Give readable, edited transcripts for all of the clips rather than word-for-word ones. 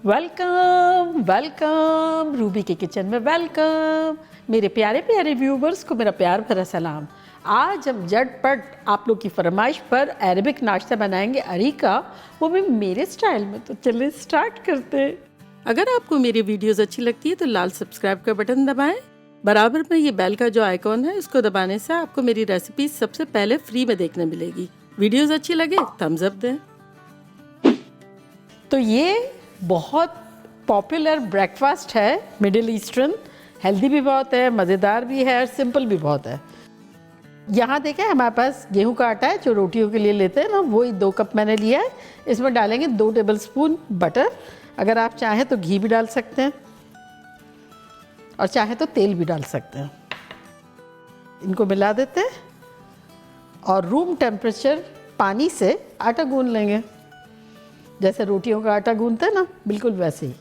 Welcome welcome Ruby के kitchen में welcome. मेरे प्यारे प्यारे व्यूवर्स को मेरा प्यार भरा सलाम। आज हम झटपट आप लोग की फरमाइश पर अरेबिक नाश्ता बनाएंगे अरीका, वो भी मेरे स्टाइल में। तो चलिए स्टार्ट करते हैं। अगर आपको मेरी वीडियोस अच्छी लगती है तो लाल सब्सक्राइब का बटन दबाएं। बराबर में ये बेल का जो आइकॉन है उसको दबाने से आपको मेरी रेसिपी सबसे पहले फ्री में देखने मिलेगी। वीडियोस अच्छी लगे थम्स अप दें। तो ये बहुत पॉपुलर ब्रेकफास्ट है मिडिल ईस्टर्न, हेल्दी भी बहुत है, मज़ेदार भी है और सिंपल भी बहुत है। यहाँ देखें हमारे पास गेहूं का आटा है जो रोटियों के लिए लेते हैं ना, वही 2 कप मैंने लिया है। इसमें डालेंगे 2 टेबलस्पून बटर। अगर आप चाहें तो घी भी डाल सकते हैं और चाहे तो तेल भी डाल सकते हैं। इनको मिला देते हैं और रूम टेम्परेचर पानी से आटा गूंद लेंगे, जैसे रोटियों का आटा गूंदते हैं ना, बिल्कुल वैसे ही।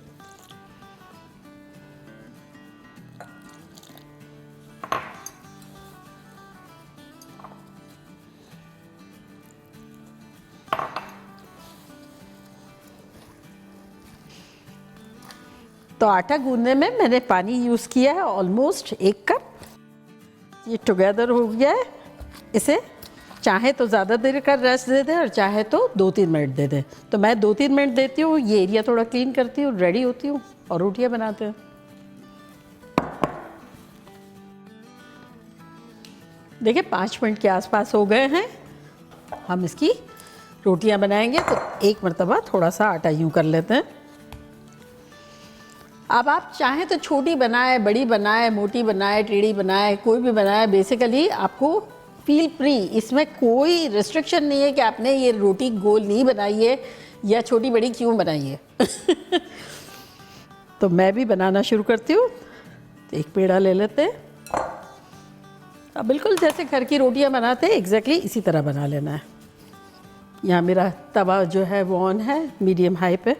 तो आटा गूंदने में मैंने पानी यूज़ किया है ऑलमोस्ट 1 कप। ये टुगेदर हो गया है। इसे चाहे तो ज़्यादा देर का रेस्ट दे दें और चाहे तो 2-3 मिनट दे दें। तो मैं 2-3 मिनट देती हूँ, ये एरिया थोड़ा क्लीन करती हूँ, रेडी होती हूँ और रोटियाँ बनाते हैं। देखिए 5 मिनट के आसपास हो गए हैं। हम इसकी रोटियाँ बनाएंगे तो एक मरतबा थोड़ा सा आटा यूँ कर लेते हैं। अब आप चाहें तो छोटी बनाए, बड़ी बनाए, मोटी बनाए, टेढ़ी बनाए, कोई भी बनाए। बेसिकली आपको फील फ्री, इसमें कोई रिस्ट्रिक्शन नहीं है कि आपने ये रोटी गोल नहीं बनाई है या छोटी बड़ी क्यों बनाई है। तो मैं भी बनाना शुरू करती हूँ। तो एक पेड़ा ले लेते हैं। अब बिल्कुल जैसे घर की रोटियाँ बनाते हैं एग्जैक्टली इसी तरह बना लेना है। यहाँ मेरा तवा जो है वो ऑन है, मीडियम हाई पे।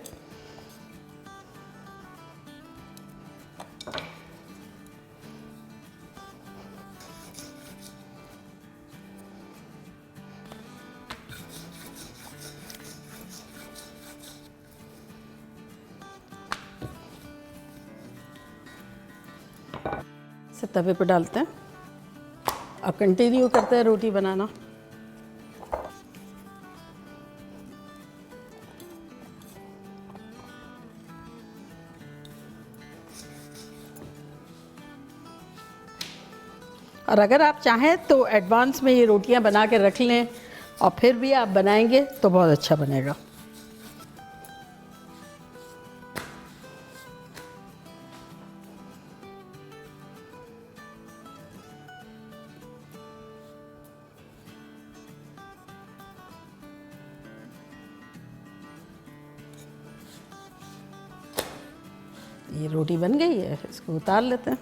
से तवे पर डालते हैं। अब कंटिन्यू करते हैं रोटी बनाना। और अगर आप चाहें तो एडवांस में ये रोटियां बना के रख लें और फिर भी आप बनाएंगे तो बहुत अच्छा बनेगा। ये रोटी बन गई है, इसको उतार लेते हैं।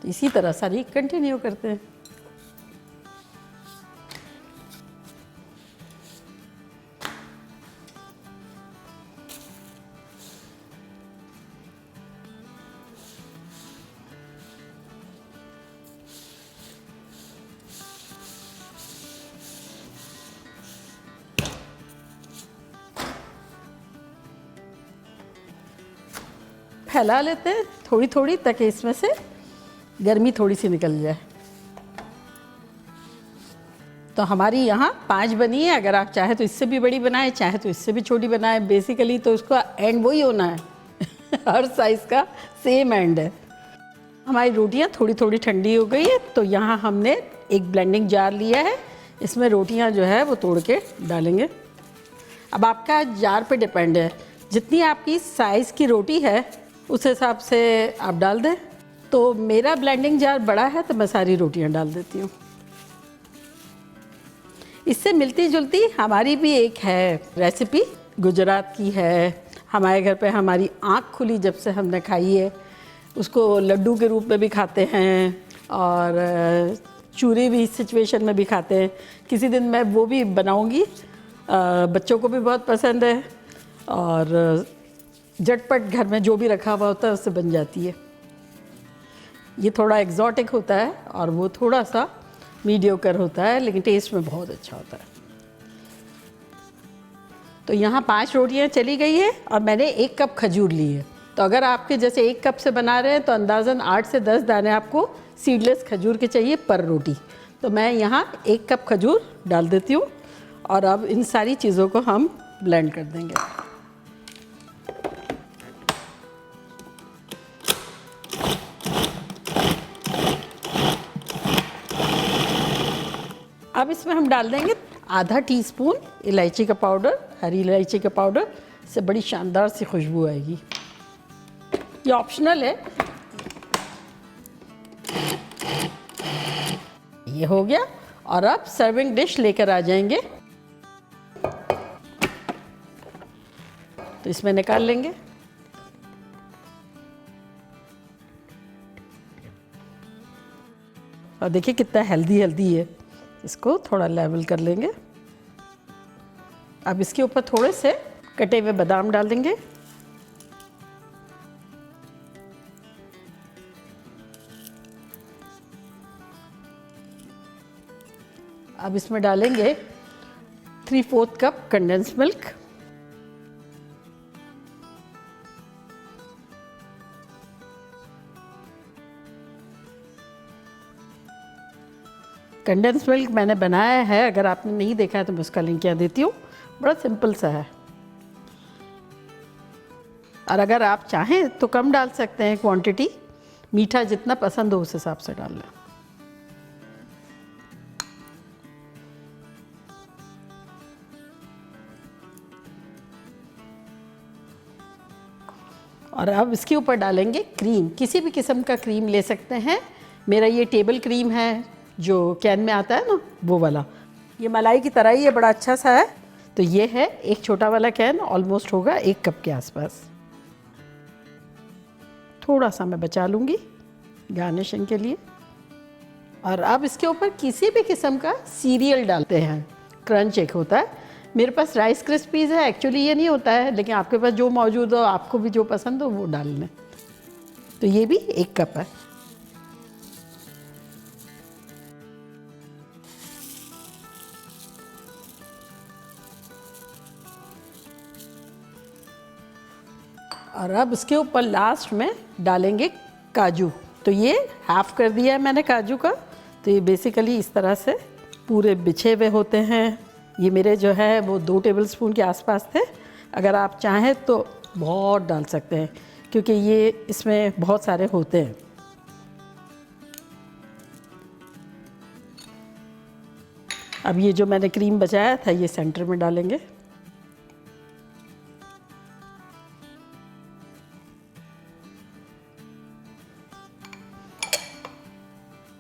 तो इसी तरह सारी कंटिन्यू करते हैं। फैला लेते हैं थोड़ी थोड़ी, ताकि इसमें से गर्मी थोड़ी सी निकल जाए। तो हमारी यहाँ 5 बनी है। अगर आप चाहे तो इससे भी बड़ी बनाए, चाहे तो इससे भी छोटी बनाए। बेसिकली तो उसका एंड वही होना है। हर साइज़ का सेम एंड है। हमारी रोटियाँ थोड़ी थोड़ी ठंडी हो गई है। तो यहाँ हमने एक ब्लेंडिंग जार लिया है, इसमें रोटियाँ जो है वो तोड़ के डालेंगे। अब आपका जार पे डिपेंड है, जितनी आपकी साइज़ की रोटी है उस हिसाब से आप डाल दें। तो मेरा ब्लेंडिंग जार बड़ा है तो मैं सारी रोटियां डाल देती हूँ। इससे मिलती जुलती हमारी भी एक है रेसिपी, गुजरात की है। हमारे घर पे हमारी आँख खुली जब से हमने खाई है। उसको लड्डू के रूप में भी खाते हैं और चूरे भी इस सिचुएशन में भी खाते हैं। किसी दिन मैं वो भी बनाऊँगी, बच्चों को भी बहुत पसंद है और झटपट घर में जो भी रखा हुआ होता है उससे बन जाती है। ये थोड़ा एग्जॉटिक होता है और वो थोड़ा सा मीडियोकर होता है, लेकिन टेस्ट में बहुत अच्छा होता है। तो यहाँ 5 रोटियाँ चली गई है और मैंने 1 कप खजूर ली है। तो अगर आपके जैसे 1 कप से बना रहे हैं तो अंदाज़न 8 से 10 दाने आपको सीडलेस खजूर के चाहिए पर रोटी। तो मैं यहाँ 1 कप खजूर डाल देती हूँ और अब इन सारी चीज़ों को हम ब्लेंड कर देंगे। अब इसमें हम डाल देंगे आधा टीस्पून इलायची का पाउडर, हरी इलायची का पाउडर, इससे बड़ी शानदार सी खुशबू आएगी। ये ऑप्शनल है। ये हो गया और अब सर्विंग डिश लेकर आ जाएंगे तो इसमें निकाल लेंगे। और देखिए कितना हेल्दी है। इसको थोड़ा लेवल कर लेंगे। अब इसके ऊपर थोड़े से कटे हुए बादाम डाल देंगे। अब इसमें डालेंगे 3/4 cup condense milk. Condense milk मैंने बनाया है, अगर आपने नहीं देखा है तो मैं उसका लिंक यहाँ देती हूँ। बड़ा सिंपल सा है और अगर आप चाहें तो कम डाल सकते हैं क्वांटिटी, मीठा जितना पसंद हो उस हिसाब से डाल लें। और अब इसके ऊपर डालेंगे क्रीम। किसी भी किस्म का क्रीम ले सकते हैं। मेरा ये टेबल क्रीम है जो कैन में आता है ना, वो वाला। ये मलाई की तरह ही है, बड़ा अच्छा सा है। तो ये है एक छोटा वाला कैन, ऑलमोस्ट होगा 1 कप के आसपास। थोड़ा सा मैं बचा लूँगी गार्निशिंग के लिए। और अब इसके ऊपर किसी भी किस्म का सीरियल डालते हैं। क्रंच एक होता है, मेरे पास राइस क्रिस्पीज़ है। एक्चुअली ये नहीं होता है, लेकिन आपके पास जो मौजूद हो, आपको भी जो पसंद हो वो डाल लें। तो ये भी 1 कप है। और अब इसके ऊपर लास्ट में डालेंगे काजू। तो ये हाफ कर दिया है मैंने काजू का। तो ये बेसिकली इस तरह से पूरे बिछे हुए होते हैं। ये मेरे जो है वो 2 टेबलस्पून के आसपास थे। अगर आप चाहें तो बहुत डाल सकते हैं क्योंकि ये इसमें बहुत सारे होते हैं। अब ये जो मैंने क्रीम बचाया था ये सेंटर में डालेंगे।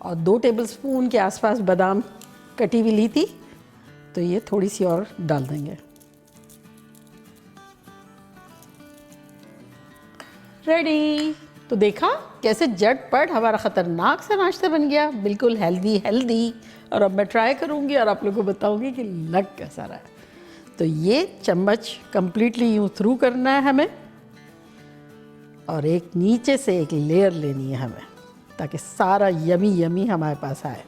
और 2 टेबलस्पून के आसपास बादाम कटी हुई ली थी, तो ये थोड़ी सी और डाल देंगे। रेडी। तो देखा कैसे झटपट हमारा ख़तरनाक सा नाश्ता बन गया, बिल्कुल हेल्दी। और अब मैं ट्राई करूँगी और आप लोगों को बताऊँगी कि लग कैसा रहा है। तो ये चम्मच कंप्लीटली यूँ थ्रू करना है हमें और एक नीचे से एक लेयर लेनी है हमें, ताकि सारा यमी हमारे पास आए।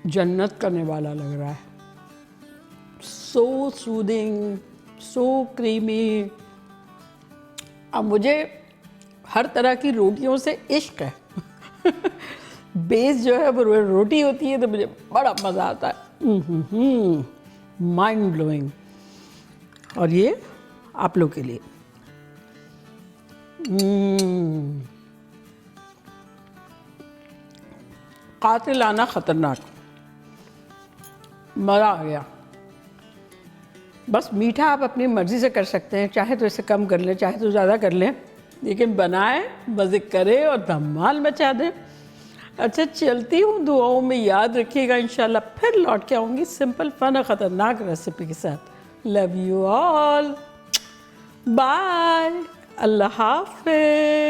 जन्नत करने वाला लग रहा है। सो सूदिंग, सो क्रीमी। अब मुझे हर तरह की रोटियों से इश्क है। बेस जो है वो रोटी होती है तो मुझे बड़ा मज़ा आता है। Mind blowing. और ये आप लोग के लिए कातिलाना ख़तरनाक, मज़ा आ गया। बस मीठा आप अपनी मर्ज़ी से कर सकते हैं, चाहे तो इसे कम कर लें, चाहे तो ज़्यादा कर लें, लेकिन बनाएं, मज़े करें और धमाल मचा दें। अच्छा चलती हूँ, दुआओं में याद रखिएगा। इंशाल्लाह फिर लौट के आऊँगी सिंपल फन और ख़तरनाक रेसिपी के साथ। लव यू ऑल, बाय, अल्लाह हाफ़िज़।